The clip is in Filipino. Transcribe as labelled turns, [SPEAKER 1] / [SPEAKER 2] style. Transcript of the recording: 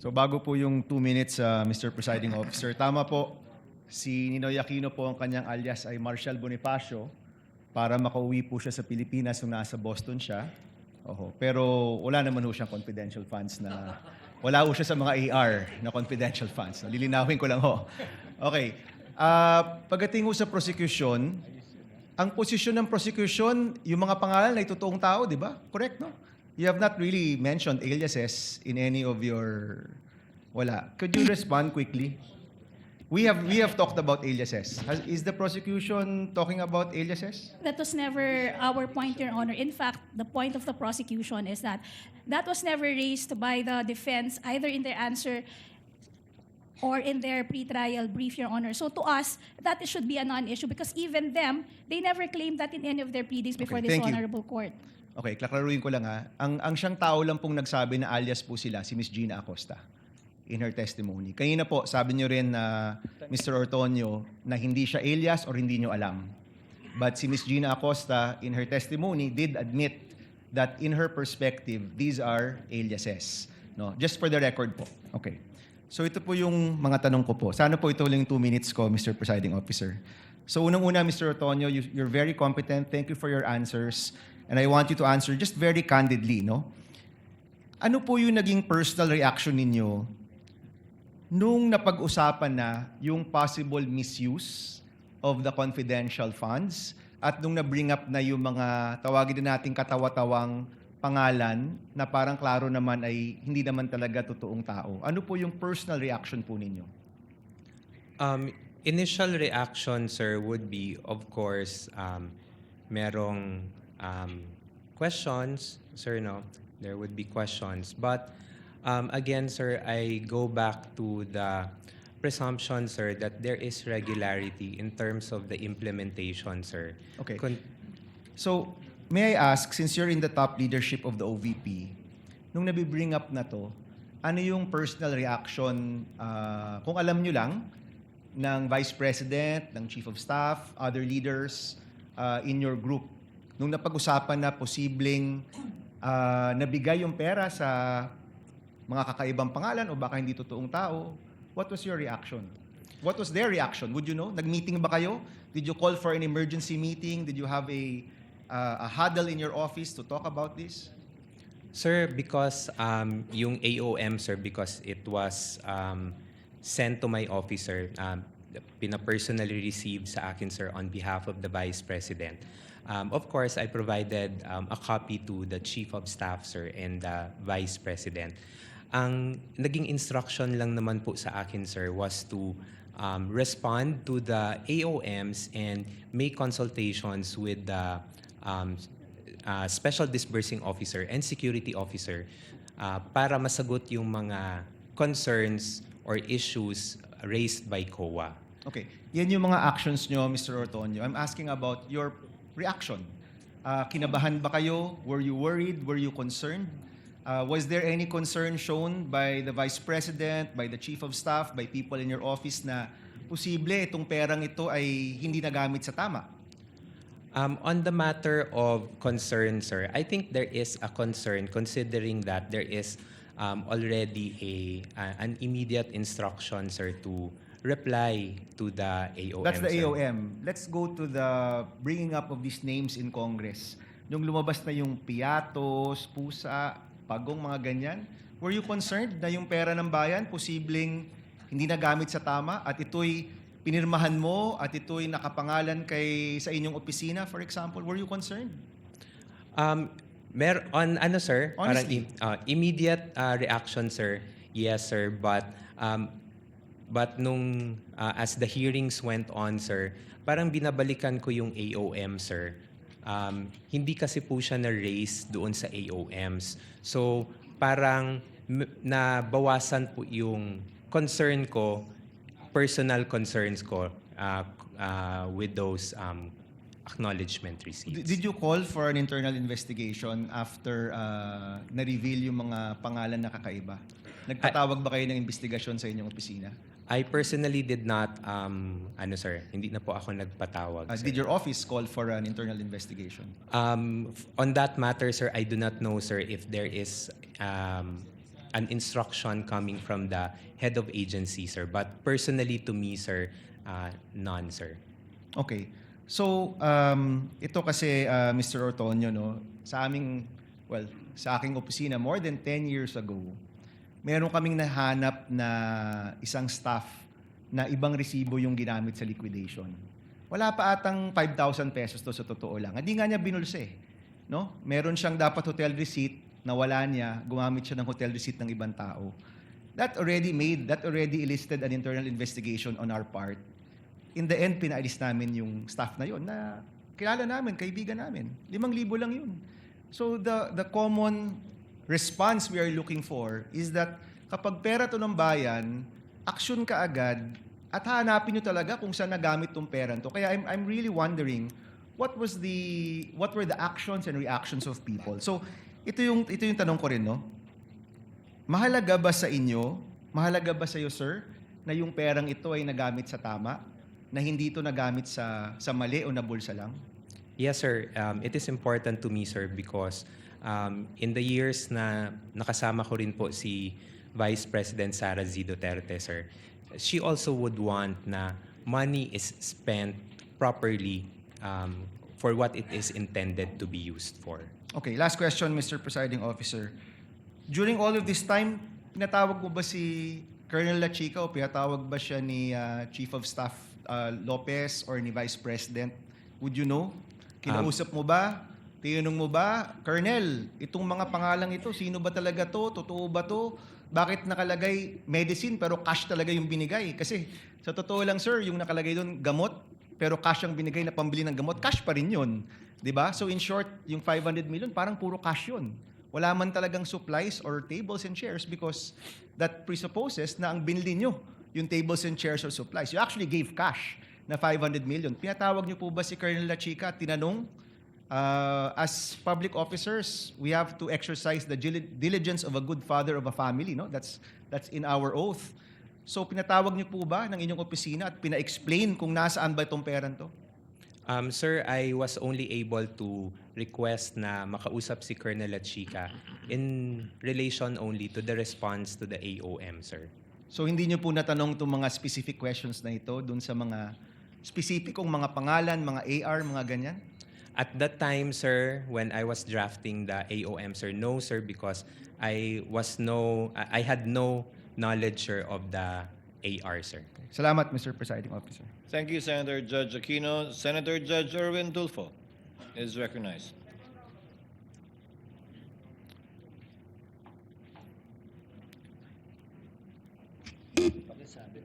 [SPEAKER 1] So bago po yung 2 minutes, Mr. Presiding Officer, tama po, si Ninoy Aquino po ang kanyang alias ay Marshall Bonifacio para makauwi po siya sa Pilipinas nung nasa Boston siya. Oho. Pero wala naman ho siyang confidential funds na, wala ho siya sa mga AR na confidential funds. Lilinawin ko lang ho. Okay. Pagdating ho sa prosecution, ang posisyon ng prosecution, yung mga pangalan ay totoong tao, di ba? Correct, no? You have not really mentioned aliases in any of your... Wala. Could you respond quickly? We have talked about aliases. Is the prosecution talking about aliases?
[SPEAKER 2] That was never our point, Your Honor. In fact, the point of the prosecution is that that was never raised by the defense, either in their answer or in their pre-trial brief, Your Honor. So to us, that should be a non-issue because even them, they never claimed that in any of their pleadings before
[SPEAKER 1] Okay,
[SPEAKER 2] this
[SPEAKER 1] thank you.
[SPEAKER 2] honorable court.
[SPEAKER 1] Okay, klaklaruin ko lang ha. Ang siyang tao lang pong nagsabi na alias po sila, si Miss Gina Acosta, in her testimony. Kanina po, sabi niyo rin na Mr. Ortonio na hindi siya alias or hindi niyo alam. But si Miss Gina Acosta, in her testimony, did admit that in her perspective, these are aliases. No? Just for the record po. Okay. So ito po yung mga tanong ko po. Sana po ito lang 2 minutes ko, Mr. Presiding Officer. So unang-una, Mr. Ortonio, you're very competent. Thank you for your answers. And I want you to answer just very candidly, no? Ano po yung naging personal reaction ninyo nung napag-usapan na yung possible misuse of the confidential funds at nung na-bring up na yung mga tawagin din nating katawa-tawang pangalan na parang klaro naman ay hindi naman talaga totoong tao? Ano po yung personal reaction po ninyo?
[SPEAKER 3] Initial reaction, sir, would be, of course, merong questions, sir, no? There would be questions. But again, sir, I go back to the presumption, sir, that there is regularity in terms of the implementation, sir.
[SPEAKER 1] Okay. So, may I ask, since you're in the top leadership of the OVP, nung nabibring up na to, ano yung personal reaction, kung alam nyo lang, ng Vice President, ng Chief of Staff, other leaders in your group, nung napag-usapan na posibleng nabigay yung pera sa mga kakaibang pangalan o baka hindi totoong tao, what was your reaction? What was their reaction? Would you know? Nag-meeting ba kayo? Did you call for an emergency meeting? Did you have a huddle in your office to talk about this?
[SPEAKER 3] Sir, because yung AOM, sir, because it was sent to my office, sir, pina-personally received sa akin, sir, on behalf of the Vice President. Of course, I provided a copy to the Chief of Staff, sir, and the Vice President. Ang naging instruction lang naman po sa akin, sir, was to respond to the AOMs and make consultations with the Special Disbursing Officer and Security Officer para masagot yung mga concerns or issues raised by COA.
[SPEAKER 1] Okay. Yan yung mga actions nyo, Mr. Ortonio. I'm asking about your reaction. Kinabahan ba kayo? Were you worried? Were you concerned? Was there any concern shown by the Vice President, by the Chief of Staff, by people in your office na posible itong perang ito ay hindi nagamit sa tama?
[SPEAKER 3] On the matter of concern, sir, I think there is a concern considering that there is already an immediate instruction, sir, to reply to the AOM.
[SPEAKER 1] That's the
[SPEAKER 3] sir.
[SPEAKER 1] AOM. Let's go to the bringing up of these names in Congress. Nung lumabas na yung piatos, pusa, pagong, mga ganyan, were you concerned na yung pera ng bayan posibleng hindi nagamit sa tama at ito'y pinirmahan mo at ito'y nakapangalan sa inyong opisina, for example? Were you concerned?
[SPEAKER 3] Sir,
[SPEAKER 1] Honestly.
[SPEAKER 3] parang immediate reaction, sir. Yes, sir, but nung as the hearings went on, sir, parang binabalikan ko yung AOM, sir. Hindi kasi po siya na-raise doon sa AOMs. So, parang nabawasan po yung concern ko, personal concerns ko with those acknowledgement receipts.
[SPEAKER 1] Did you call for an internal investigation after na-reveal yung mga pangalan na kakaiba? Nagpatawag ba kayo ng investigasyon sa inyong opisina?
[SPEAKER 3] I personally did not, sir, hindi na po ako nagpatawag. Sir.
[SPEAKER 1] Did your office call for an internal investigation?
[SPEAKER 3] On that matter, sir, I do not know, sir, if there is an instruction coming from the head of agency, sir. But personally to me, sir, none, sir.
[SPEAKER 1] Okay. So, ito kasi, Mr. Ortonio, no, sa aming, well, sa aking opisina, more than 10 years ago, meron kaming nahanap na isang staff na ibang resibo yung ginamit sa liquidation. Wala pa atang 5,000 pesos to sa totoo lang. Hindi nga niya binulsa eh. No? Meron siyang dapat hotel receipt na wala niya, gumamit siya ng hotel receipt ng ibang tao. That already elicited an internal investigation on our part. In the end, pinaalis namin yung staff na yon na kilala namin, kaibigan namin. 5,000 lang yun. So the common response we are looking for is that kapag pera to ng bayan, action ka agad at hanapin nyo talaga kung saan nagamit tong pera to. Kaya I'm really wondering what were the actions and reactions of people. So ito yung tanong ko rin, no? Mahalaga ba sa inyo, mahalaga ba sa iyo, sir, na yung perang ito ay nagamit sa tama, na hindi ito nagamit sa mali o nabulsa lang?
[SPEAKER 3] Yes, sir. It is important to me, sir, because in the years na nakasama ko rin po si Vice President Sara Z. Duterte, sir, she also would want na money is spent properly for what it is intended to be used for.
[SPEAKER 1] Okay, last question, Mr. Presiding Officer. During all of this time, pinatawag mo ba si Colonel La Chica o pinatawag ba siya ni Chief of Staff Lopez or ni Vice President? Would you know? Kinausap mo ba? Tinanong mo ba? Colonel, itong mga pangalang ito, sino ba talaga to? Totoo ba to? Bakit nakalagay medicine pero cash talaga yung binigay? Kasi sa totoo lang, sir, yung nakalagay doon gamot pero cash ang binigay na pambili ng gamot, cash pa rin yun. 'Di ba? So in short, yung 500 million parang puro cash yun. Wala man talagang supplies or tables and chairs because that presupposes na ang binili nyo yung tables and chairs or supplies. You actually gave cash na 500 million. Pinatawag nyo po ba si Colonel La Chica at tinanong, as public officers, we have to exercise the diligence of a good father of a family. No? That's in our oath. So pinatawag niyo po ba ng inyong opisina at pina-explain kung nasaan ba itong peran to?
[SPEAKER 3] Sir, I was only able to request na makausap si Colonel La Chica in relation only to the response to the AOM, sir.
[SPEAKER 1] So hindi niyo po natanong itong mga specific questions na ito dun sa mga specificong mga pangalan, mga AR, mga ganyan?
[SPEAKER 3] At that time, sir, when I was drafting the AOM, sir, no, sir, because I had no knowledge, sir, of the AR, sir.
[SPEAKER 1] Salamat, Mr. Presiding Officer.
[SPEAKER 4] Thank you, Senator Judge Aquino. Senator Judge Erwin Tulfo is recognized.